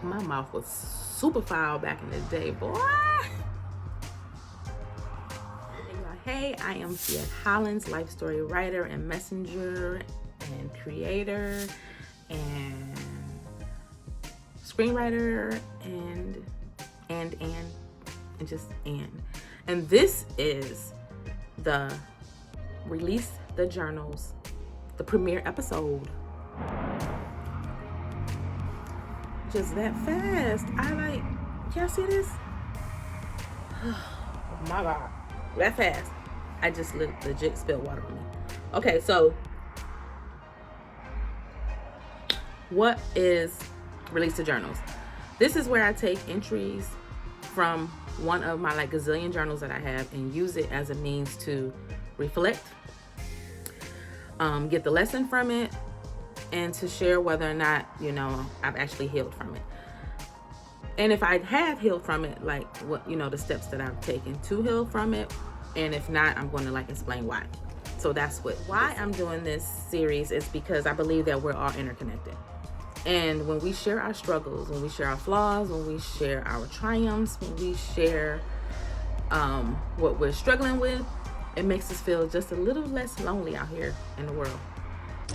My mouth was super foul back in the day, boy. Hey, I am PhetteHollins, life story writer and messenger and creator and screenwriter and just. And this is the Release the Journals, the premiere episode. Just that fast. Y'all see this? Oh my God. That fast. I just legit spilled water on me. Okay, so what is Release the Journals? This is where I take entries from one of my gazillion journals that I have and use it as a means to reflect, get the lesson from it, and to share whether or not, I've actually healed from it. And if I have healed from it, what, the steps that I've taken to heal from it. And if not, I'm going to explain why. So that's why I'm doing this series is because I believe that we're all interconnected. And when we share our struggles, when we share our flaws, when we share our triumphs, when we share what we're struggling with, it makes us feel just a little less lonely out here in the world.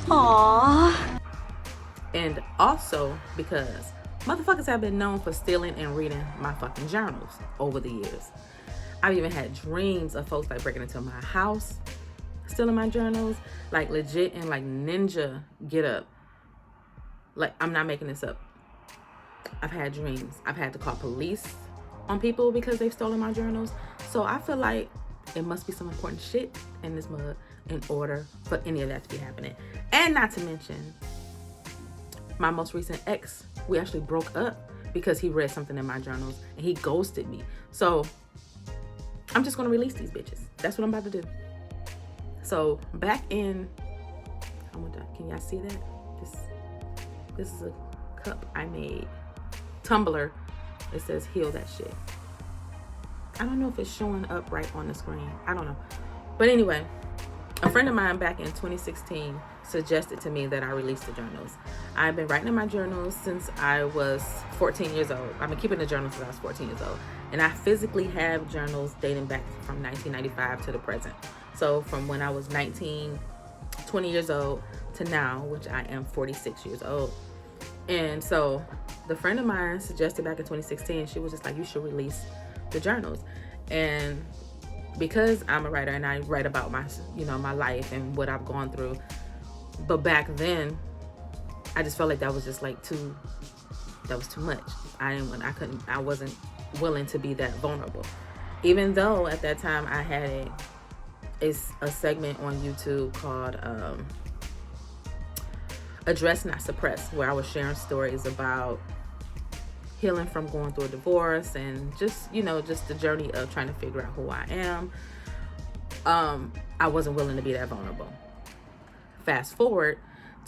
Aww. And also because motherfuckers have been known for stealing and reading my fucking journals over the years. I've even had dreams of folks breaking into my house, stealing my journals, legit and ninja get up. I'm not making this up. I've had dreams. I've had to call police on people because they've stolen my journals. So I feel like it must be some important shit in this mug in order for any of that to be happening. And not to mention, my most recent ex, we actually broke up because he read something in my journals and he ghosted me. So I'm just going to release these bitches. That's what I'm about to do. So back in, can y'all see that? This is a cup I made. Tumbler. It says heal that shit. I don't know if it's showing up right on the screen. I don't know. But anyway, a friend of mine back in 2016 suggested to me that I release the journals. I've been writing in my journals since I was 14 years old. I've been keeping the journals since I was 14 years old. And I physically have journals dating back from 1995 to the present. So from when I was 19, 20 years old to now, which I am 46 years old. And so the friend of mine suggested back in 2016, she was just like, you should release the journals. And because I'm a writer and I write about my, my life and what I've gone through. But back then, I just felt like that was just that was too much. I wasn't willing to be that vulnerable. Even though at that time I had a segment on YouTube called Address Not Suppress, where I was sharing stories about healing from going through a divorce and just the journey of trying to figure out who I am. I wasn't willing to be that vulnerable. Fast forward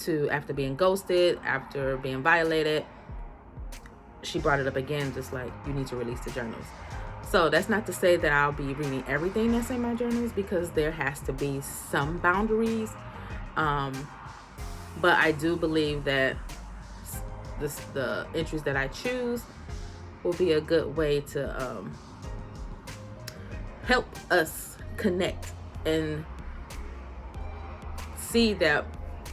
to after being ghosted, after being violated, she brought it up again, just you need to release the journals. So that's not to say that I'll be reading everything that's in my journals, because there has to be some boundaries. But I do believe that the entries that I choose will be a good way to help us connect and see that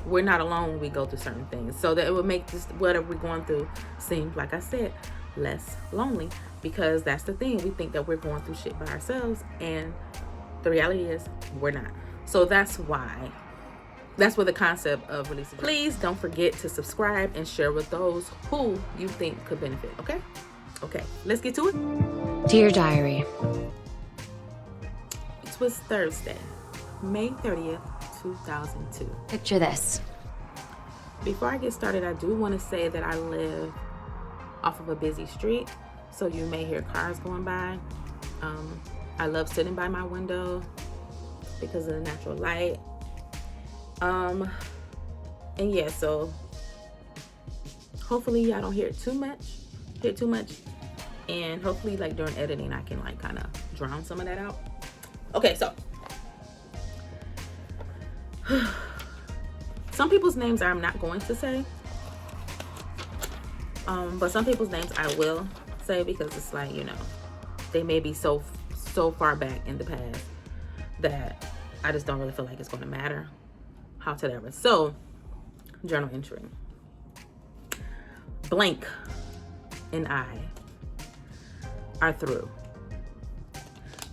we're not alone when we go through certain things, so that it would make this whatever we're going through seem, like I said, less lonely. Because that's the thing, we think that we're going through shit by ourselves, and the reality is we're not. So that's where the concept of releasing. Please don't forget to subscribe and share with those who you think could benefit. Okay, let's get to it. Dear Diary. It was Thursday, May 30th, 2002. Picture this. Before I get started, I do want to say that I live off of a busy street, so you may hear cars going by. I love sitting by my window because of the natural light. And yeah, so hopefully y'all don't hear too much, and hopefully during editing I can kind of drown some of that out. Okay, so some people's names I'm not going to say, But some people's names I will say because it's like, you know, they may be so far back in the past that I just don't really feel like it's going to matter. However, so journal entry. Blank and I are through,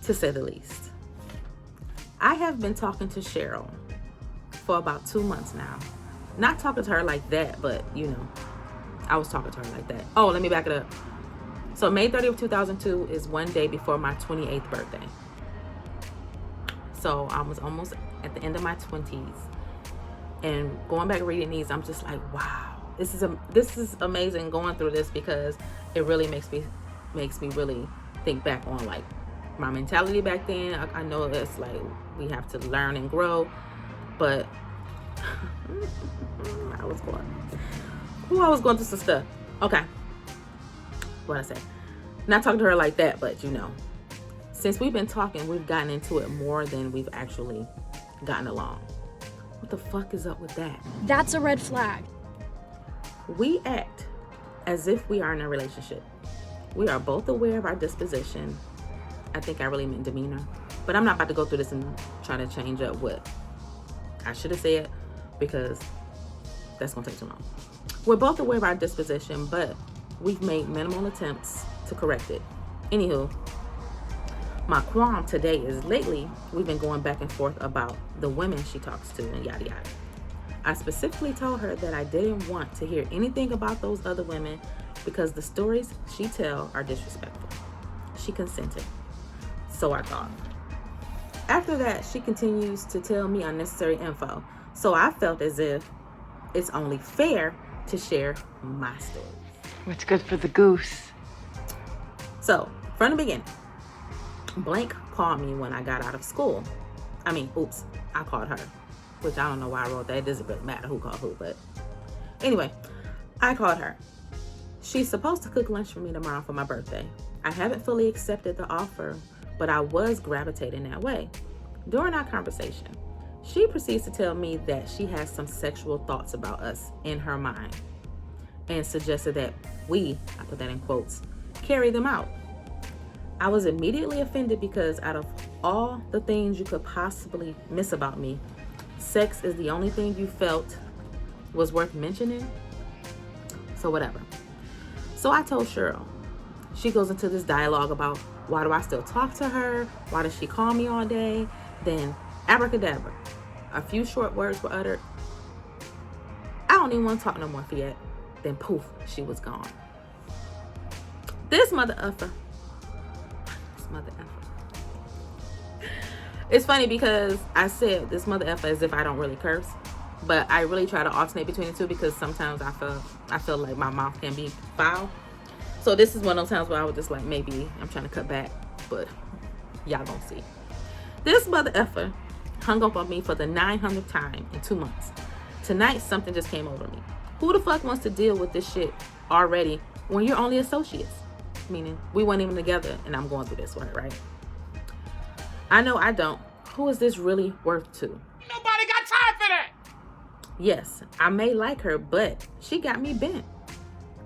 to say the least. I have been talking to Cheryl for about 2 months now. Not talking to her like that, but you know, I was talking to her like that. Oh, let me back it up. So May 30th, 2002 is one day before my 28th birthday. So I was almost at the end of my 20s. And going back reading these, I'm just like, wow, this is amazing going through this, because it really makes me really think back on like my mentality back then. I know it's like we have to learn and grow, but I was going through some stuff. Okay, what I say? Not talking to her like that, but you know, since we've been talking, we've gotten into it more than we've actually gotten along. What the fuck is up with that? That's a red flag. We act as if we are in a relationship. We are both aware of our disposition. I think I really meant demeanor, but I'm not about to go through this and try to change up what I should have said, because that's gonna take too long. We're both aware of our disposition, but we've made minimal attempts to correct it. Anywho, my qualm today is lately we've been going back and forth about the women she talks to and yada yada. I specifically told her that I didn't want to hear anything about those other women because the stories she tells are disrespectful. She consented, so I thought. After that, she continues to tell me unnecessary info, so I felt as if it's only fair to share my story. What's good for the goose? So, from the beginning, Blank called me when I got out of school. I called her, which I don't know why I wrote that. It doesn't really matter who called who, but anyway, I called her. She's supposed to cook lunch for me tomorrow for my birthday. I haven't fully accepted the offer, but I was gravitating that way. During our conversation, she proceeds to tell me that she has some sexual thoughts about us in her mind and suggested that we, I put that in quotes, carry them out. I was immediately offended because out of all the things you could possibly miss about me, sex is the only thing you felt was worth mentioning. So whatever. So I told Cheryl. She goes into this dialogue about why do I still talk to her? Why does she call me all day? Then abracadabra. A few short words were uttered. I don't even want to talk no more, Fiat. Then poof, she was gone. This mother effer. It's funny because I said this mother effer as if I don't really curse, but I really try to alternate between the two because sometimes I feel like my mouth can be foul. So this is one of those times where I was just like, maybe I'm trying to cut back, but y'all gonna see. This mother effer hung up on me for the 900th time in 2 months. Tonight, something just came over me. Who the fuck wants to deal with this shit already when you're only associates? Meaning, we weren't even together and I'm going through this one, right? I know I don't. Who is this really worth to? Nobody got time for that! Yes, I may like her, but she got me bent.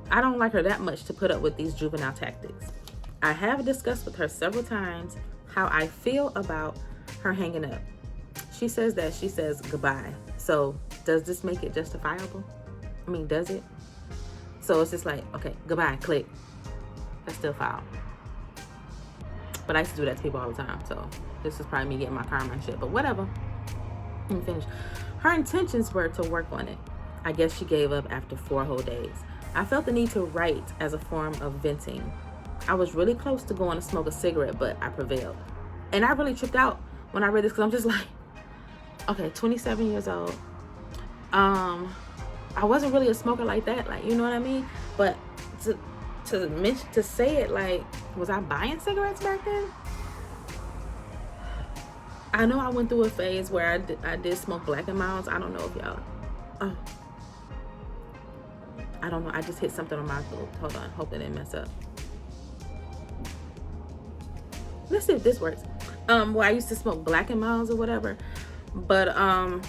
I don't like her that much to put up with these juvenile tactics. I have discussed with her several times how I feel about her hanging up. She says that she says goodbye. So does this make it justifiable? I mean, does it? So it's just like, okay, goodbye, click. That's still foul. But I used to do that to people all the time. So this is probably me getting my karma and shit, but whatever. Let me finish. Her intentions were to work on it. I guess she gave up after 4 whole days. I felt the need to write as a form of venting. I was really close to going to smoke a cigarette, but I prevailed. And I really tripped out when I read this because I'm just like, okay, 27 years old. I wasn't really a smoker like that, like, you know what I mean? But to say it like, was I buying cigarettes back then? I know I went through a phase where I did smoke Black and Milds. I don't know if y'all, I don't know. I just hit something on my throat. Hold on, hope it didn't mess up. Let's see if this works. Well, I used to smoke Black and Milds or whatever, but I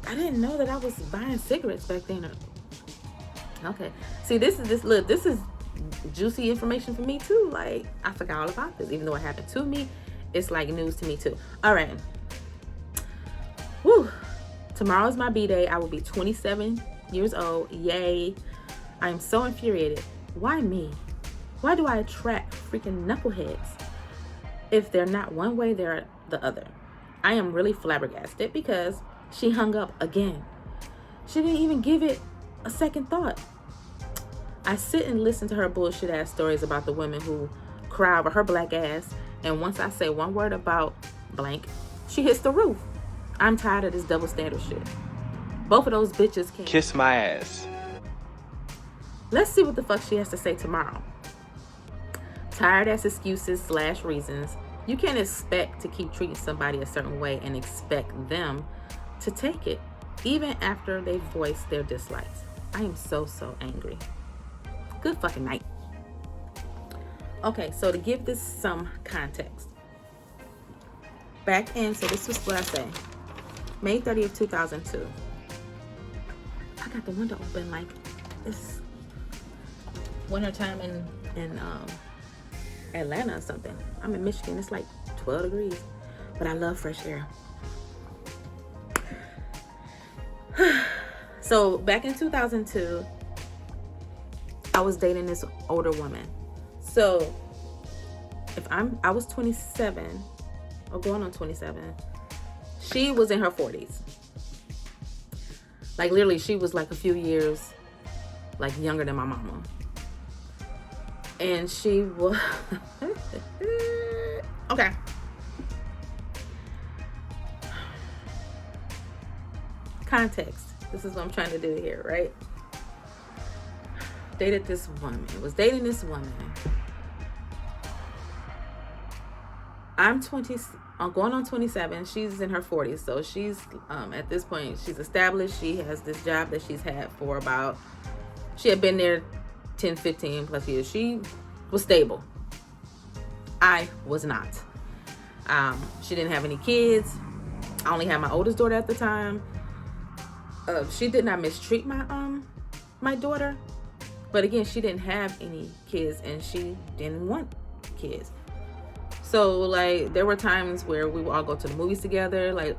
didn't know that I was buying cigarettes back then. Okay. See, this is juicy information for me too. Like, I forgot all about this. Even though it happened to me, it's like news to me too. All right. Woo. Tomorrow's my B-day. I will be 27 years old. Yay. I am so infuriated. Why me? Why do I attract freaking knuckleheads? If they're not one way, they're the other. I am really flabbergasted because she hung up again. She didn't even give it a second thought. I sit and listen to her bullshit ass stories about the women who cry over her black ass, and once I say one word about blank, she hits the roof. I'm tired of this double standard shit. Both of those bitches can kiss my ass. Let's see what the fuck she has to say tomorrow. Tired ass excuses / reasons. You can't expect to keep treating somebody a certain way and expect them to take it, even after they voice their dislikes. I am so angry. Good fucking night. Okay, so to give this some context. Back in, so this was what I say, May 30th, 2002. I got the window open like it's wintertime in Atlanta or something. I'm in Michigan. It's like 12 degrees. But I love fresh air. So back in 2002, I was dating this older woman. So I was 27 or going on 27. She was in her 40s. Like literally she was like a few years like younger than my mama. And she was okay. Context. This is what I'm trying to do here, right? Dated this woman. Was dating this woman. I'm going on 27. She's in her 40s. So she's at this point, she's established. She has this job that she's had for she had been there 10, 15 plus years. She was stable. I was not. She didn't have any kids. I only had my oldest daughter at the time. She did not mistreat my daughter, but again, she didn't have any kids and she didn't want kids. So like there were times where we would all go to the movies together, like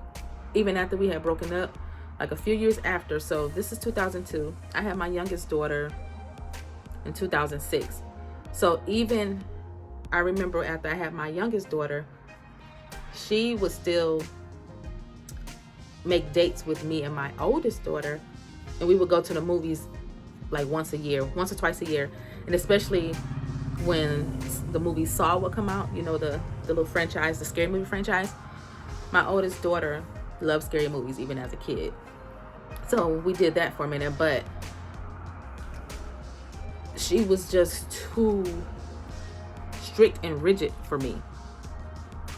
even after we had broken up, like a few years after. So this is 2002. I had my youngest daughter in 2006. So even I remember after I had my youngest daughter, she would still make dates with me and my oldest daughter, and we would go to the movies like once or twice a year. And especially when the movie Saw would come out, you know, the little franchise, the scary movie franchise. My oldest daughter loved scary movies even as a kid, so we did that for a minute. But she was just too strict and rigid for me.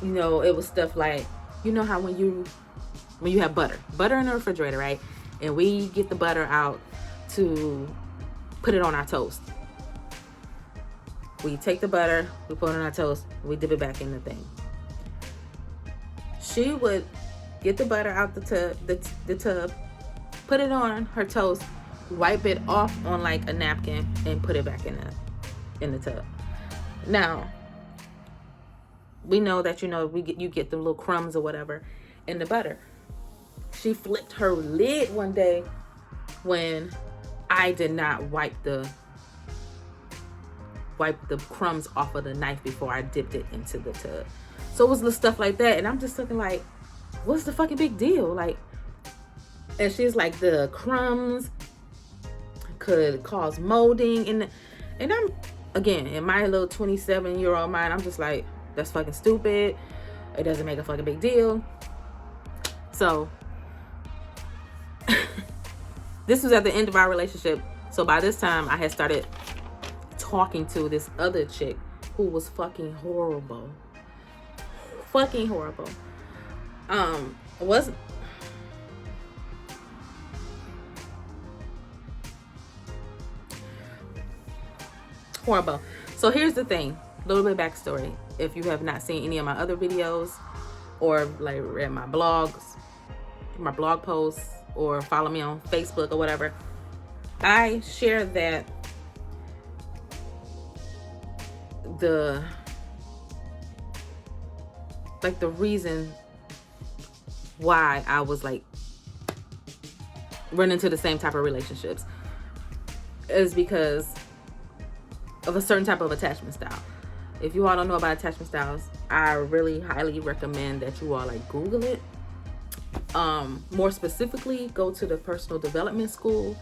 You know, it was stuff like, you know how when you have butter in the refrigerator, right? And we get the butter out to put it on our toast. We take the butter, we put it on our toast, we dip it back in the thing. She would get the butter out the tub, put it on her toast, wipe it off on like a napkin, and put it back in the tub. Now, we know that, you know, you get the little crumbs or whatever in the butter. She flipped her lid one day when I did not wipe the crumbs off of the knife before I dipped it into the tub. So it was little stuff like that, and I'm just looking like, what's the fucking big deal? Like, and she's like, the crumbs could cause molding, and I'm, again, in my little 27-year-old mind, I'm just like, that's fucking stupid. It doesn't make a fucking big deal. So this was at the end of our relationship. So by this time, I had started talking to this other chick who was fucking horrible. Fucking horrible. Was horrible. So here's the thing, a little bit of backstory. If you have not seen any of my other videos, or like read my blogs, my blog posts, or follow me on Facebook or whatever, I share that the reason why I was like running into the same type of relationships is because of a certain type of attachment style. If you all don't know about attachment styles, I really highly recommend that you all like Google it. More specifically, go to the personal development school.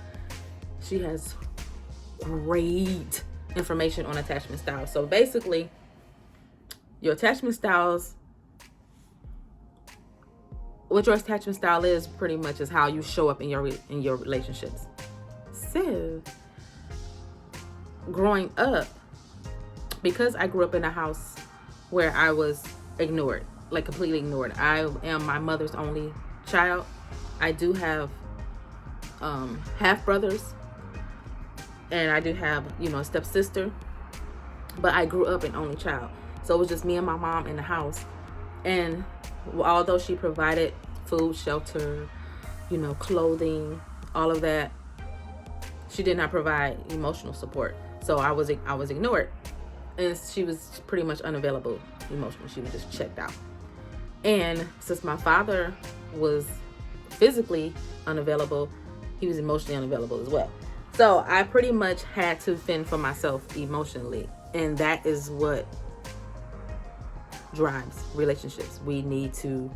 She has great information on attachment styles. So basically, your attachment styles, what your attachment style is pretty much is how you show up in your relationships. So, growing up, because I grew up in a house where I was ignored, like completely ignored. I am my mother's only child. I do have half brothers, and I do have, a stepsister, but I grew up an only child. So it was just me and my mom in the house. And although she provided food, shelter, clothing, all of that, she did not provide emotional support. So I was ignored, and she was pretty much unavailable emotionally. She was just checked out. And since my father was physically unavailable, he was emotionally unavailable as well. So I pretty much had to fend for myself emotionally, and that is what drives relationships. We need to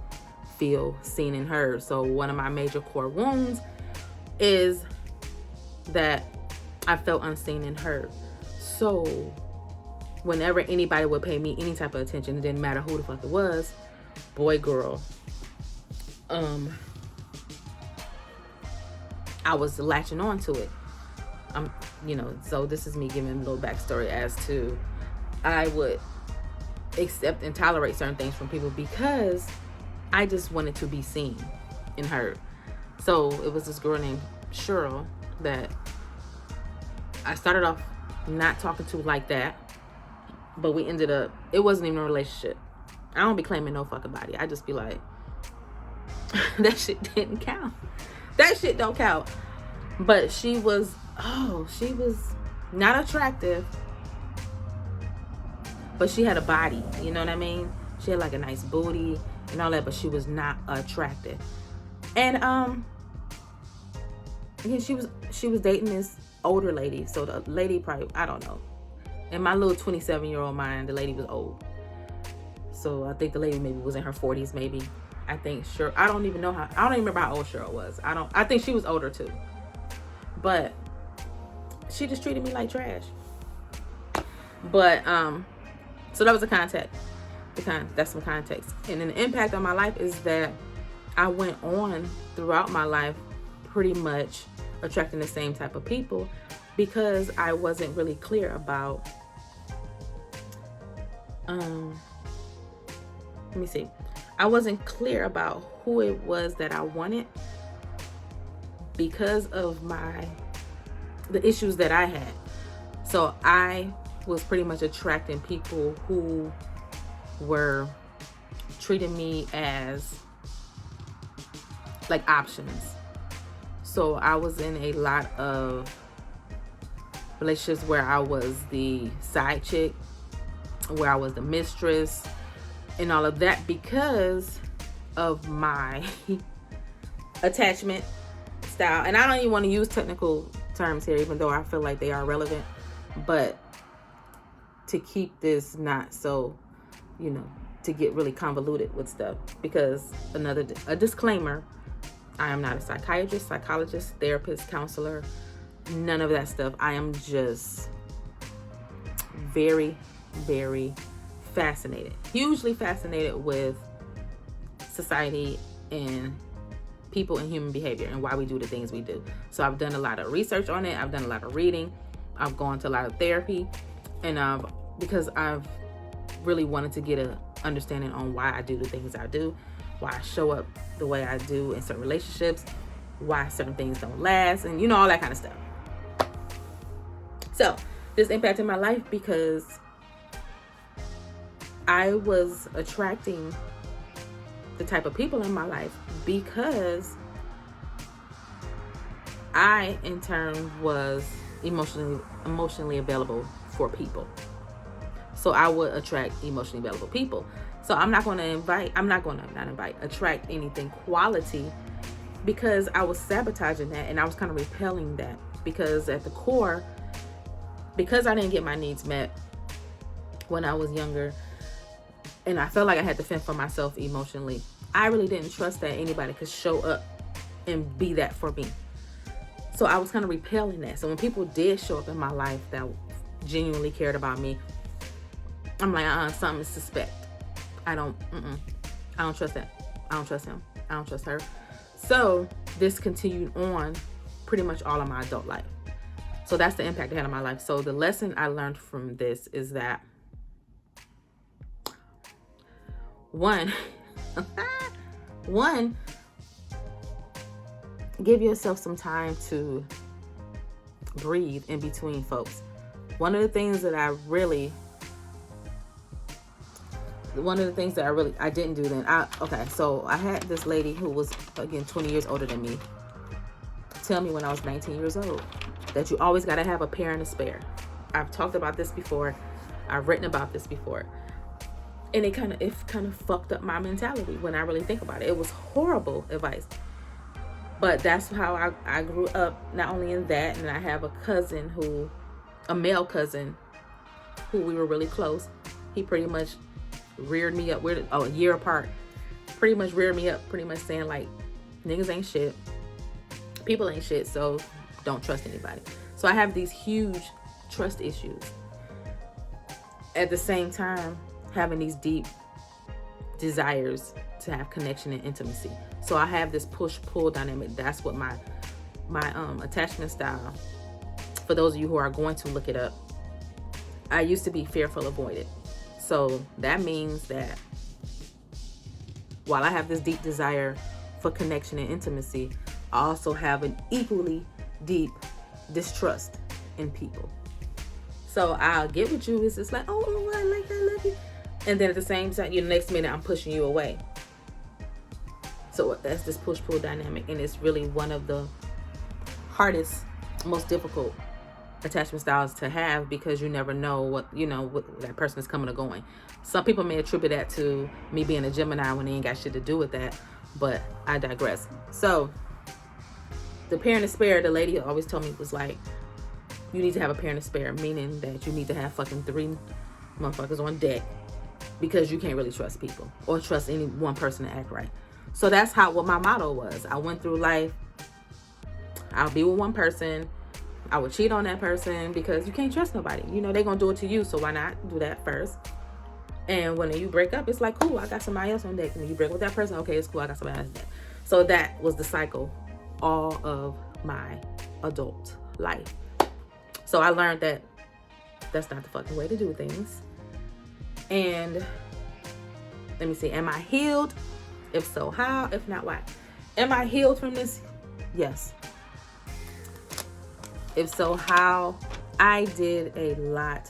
feel seen and heard. So one of my major core wounds is that I felt unseen and heard. So whenever anybody would pay me any type of attention, it didn't matter who the fuck it was, boy, girl, I was latching on to it. So this is me giving a little backstory as to I would accept and tolerate certain things from people because I just wanted to be seen and heard. So it was this girl named Cheryl that I started off not talking to like that, but we ended up, it wasn't even a relationship. I don't be claiming no fucking body. I just be like, that shit didn't count. That shit don't count. But she was not attractive, but she had a body, you know what I mean? She had like a nice booty and all that, but she was not attractive. And again, she was dating this older lady. So the lady probably, I don't know. In my little 27-year-old mind, the lady was old. So I think the lady maybe was in her 40s, maybe. I think I don't even remember how old Cheryl was. I think she was older too. But she just treated me like trash. But so that was the context. That's some context. And then the impact on my life is that I went on throughout my life pretty much attracting the same type of people because I wasn't really clear about let me see. I wasn't clear about who it was that I wanted because of the issues that I had. So I was pretty much attracting people who were treating me as like options. So I was in a lot of relationships where I was the side chick, where I was the mistress, and all of that because of my attachment style. And I don't even want to use technical terms here, even though I feel like they are relevant, but to keep this not so, to get really convoluted with stuff, because a disclaimer, I am not a psychiatrist, psychologist, therapist, counselor, none of that stuff. I am just very, very fascinated, hugely fascinated with society and people and human behavior and why we do the things we do. So I've done a lot of research on it. I've done a lot of reading. I've gone to a lot of therapy, and because I've really wanted to get an understanding on why I do the things I do, why I show up the way I do in certain relationships, why certain things don't last, and all that kind of stuff. So this impacted my life because I was attracting the type of people in my life because I in turn was emotionally available for people. So I would attract emotionally available people. So I'm not going to attract anything quality, because I was sabotaging that and I was kind of repelling that, because at the core, because I didn't get my needs met when I was younger and I felt like I had to fend for myself emotionally, I really didn't trust that anybody could show up and be that for me. So I was kind of repelling that. So when people did show up in my life that genuinely cared about me, I'm like, something is suspect. I don't trust that. I don't trust him. I don't trust her. So this continued on pretty much all of my adult life. So that's the impact it had on my life. So the lesson I learned from this is that, one, give yourself some time to breathe in between folks. One of the things that I didn't do then. So I had this lady who was, again, 20 years older than me, tell me when I was 19 years old that you always got to have a pair and a spare. I've talked about this before. I've written about this before. And it kind of fucked up my mentality when I really think about it. It was horrible advice. But that's how I grew up, not only in that, and I have a male cousin who we were really close. He pretty much reared me up. We're a year apart. Pretty much reared me up, pretty much saying like, niggas ain't shit. People ain't shit, so don't trust anybody. So I have these huge trust issues. At the same time, having these deep desires to have connection and intimacy. So I have this push-pull dynamic. That's what my attachment style, for those of you who are going to look it up, I used to be fearful avoided. So that means that while I have this deep desire for connection and intimacy, I also have an equally deep distrust in people. So I'll get with you. It's just like, oh, I love you. And then at the same time, the next minute I'm pushing you away. So that's this push-pull dynamic. And it's really one of the hardest, most difficult attachment styles to have, because you never know what that person is coming or going. Some people may attribute that to me being a Gemini when they ain't got shit to do with that, but I digress. So the pair and the spare, the lady always told me, was like, you need to have a pair and a spare, meaning that you need to have fucking 3 motherfuckers on deck, because you can't really trust people or trust any one person to act right. So that's what my motto was. I went through life, I'll be with one person, I would cheat on that person, because you can't trust nobody. They're gonna do it to you, so why not do that first? And when you break up, it's like, cool, I got somebody else on deck. When you break with that person, okay, it's cool, I got somebody else on deck. So that was the cycle all of my adult life. So I learned that that's not the fucking way to do things. And let me see, am I healed? If so, how? If not, why? Am I healed from this? Yes. If so, how? I did a lot.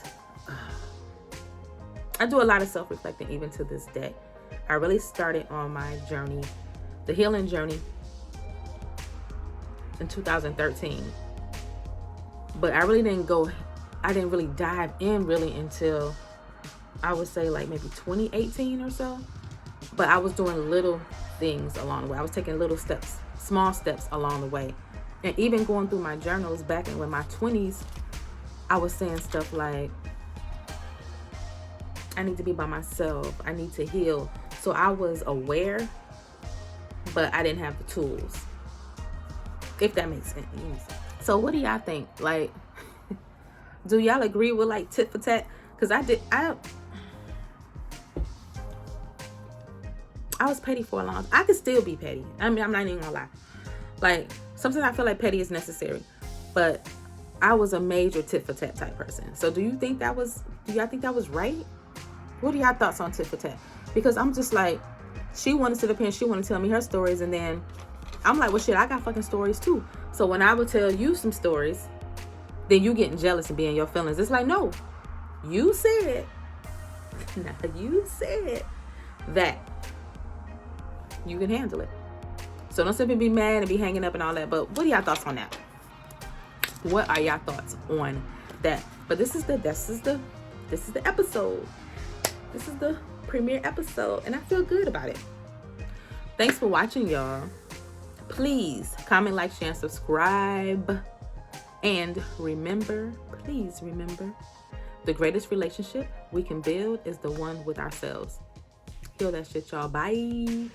I do a lot of self-reflecting even to this day. I really started on my journey, the healing journey, in 2013. But I didn't really dive in really until, I would say, like maybe 2018 or so. But I was doing little things along the way. I was taking little steps, small steps along the way. And even going through my journals back in my 20s, I was saying stuff like, I need to be by myself. I need to heal. So I was aware, but I didn't have the tools, if that makes sense. So what do y'all think? Like, do y'all agree with like tit for tat? Because I was petty for a long time. I could still be petty. I mean, I'm not even gonna lie. Like, sometimes I feel like petty is necessary, but I was a major tit for tat type person. So do y'all think that was right? What are y'all thoughts on tit for tat? Because I'm just like, she wanted to sit up here and she wanted to tell me her stories, and then I'm like, well shit, I got fucking stories too. So when I would tell you some stories, then you getting jealous and being your feelings. It's like, no, you said that you can handle it. So don't simply be mad and be hanging up and all that. But what are y'all thoughts on that? What are y'all thoughts on that? But this is the episode. This is the premiere episode, and I feel good about it. Thanks for watching, y'all. Please comment, like, share, and subscribe. And remember, please remember, the greatest relationship we can build is the one with ourselves. Feel that shit, y'all. Bye.